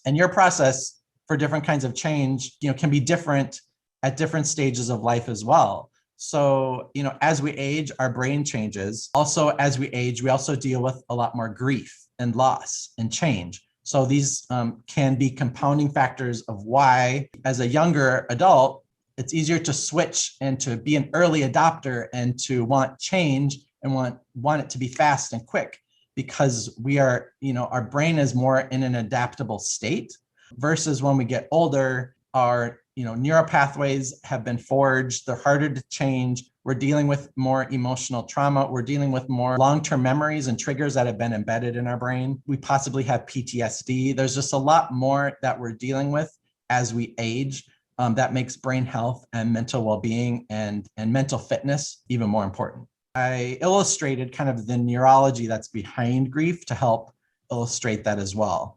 And your process for different kinds of change, can be different at different stages of life as well. So, as we age, our brain changes. Also, as we age, we also deal with a lot more grief and loss and change. So these can be compounding factors of why, as a younger adult, it's easier to switch and to be an early adopter and to want change and want it to be fast and quick, because we are, our brain is more in an adaptable state, versus when we get older, our neural pathways have been forged, they're harder to change. We're dealing with more emotional trauma. We're dealing with more long-term memories and triggers that have been embedded in our brain. We possibly have PTSD. There's just a lot more that we're dealing with as we age that makes brain health and mental well-being and mental fitness even more important. I illustrated kind of the neurology that's behind grief to help illustrate that as well.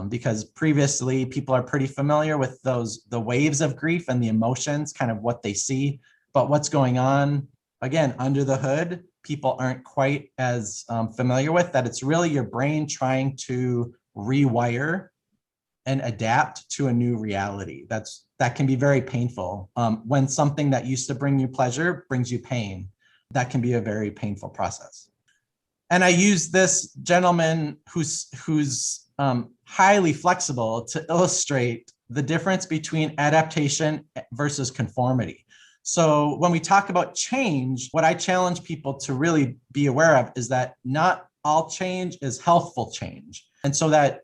Because previously people are pretty familiar with the waves of grief and the emotions, kind of what they see, but what's going on, again, under the hood, people aren't quite as familiar with that. It's really your brain trying to rewire and adapt to a new reality. That can be very painful. When something that used to bring you pleasure brings you pain, that can be a very painful process. And I use this gentleman who's highly flexible to illustrate the difference between adaptation versus conformity. So when we talk about change, what I challenge people to really be aware of is that not all change is healthful change. And so that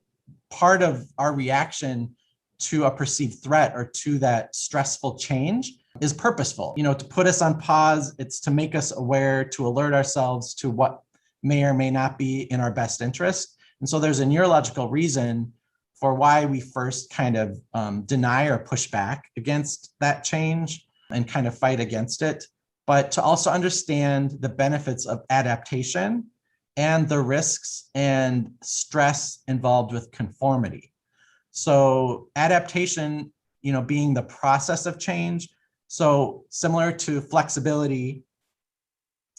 part of our reaction to a perceived threat or to that stressful change is purposeful. To put us on pause, it's to make us aware, to alert ourselves to what may or may not be in our best interest. And so there's a neurological reason for why we first kind of deny or push back against that change and kind of fight against it, but to also understand the benefits of adaptation and the risks and stress involved with conformity. So adaptation, being the process of change. So similar to flexibility,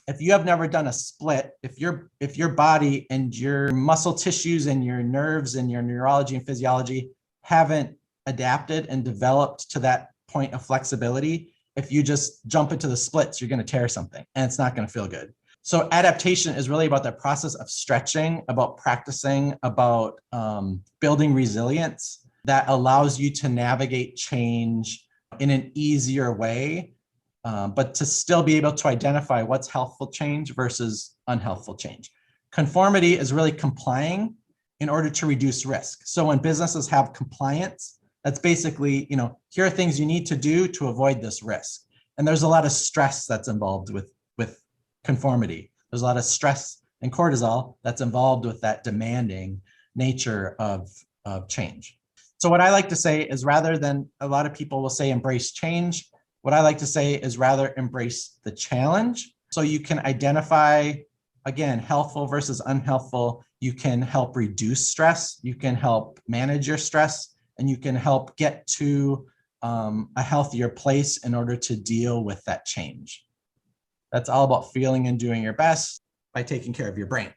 if you have never done a split, if your body and your muscle tissues and your nerves and your neurology and physiology haven't adapted and developed to that point of flexibility, if you just jump into the splits, you're going to tear something and it's not going to feel good. So adaptation is really about the process of stretching, about practicing, about building resilience that allows you to navigate change in an easier way, but to still be able to identify what's healthful change versus unhealthful change. Conformity is really complying in order to reduce risk. So when businesses have compliance, that's basically, here are things you need to do to avoid this risk. And there's a lot of stress that's involved with conformity. There's a lot of stress and cortisol that's involved with that demanding nature of change. So what I like to say is, rather than a lot of people will say embrace change, what I like to say is rather embrace the challenge. So you can identify, again, healthful versus unhealthful. You can help reduce stress. You can help manage your stress, and you can help get to a healthier place in order to deal with that change. That's all about feeling and doing your best by taking care of your brain.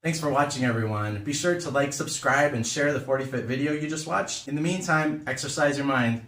Thanks for watching, everyone. Be sure to like, subscribe, and share the 40-foot video you just watched. In the meantime, exercise your mind.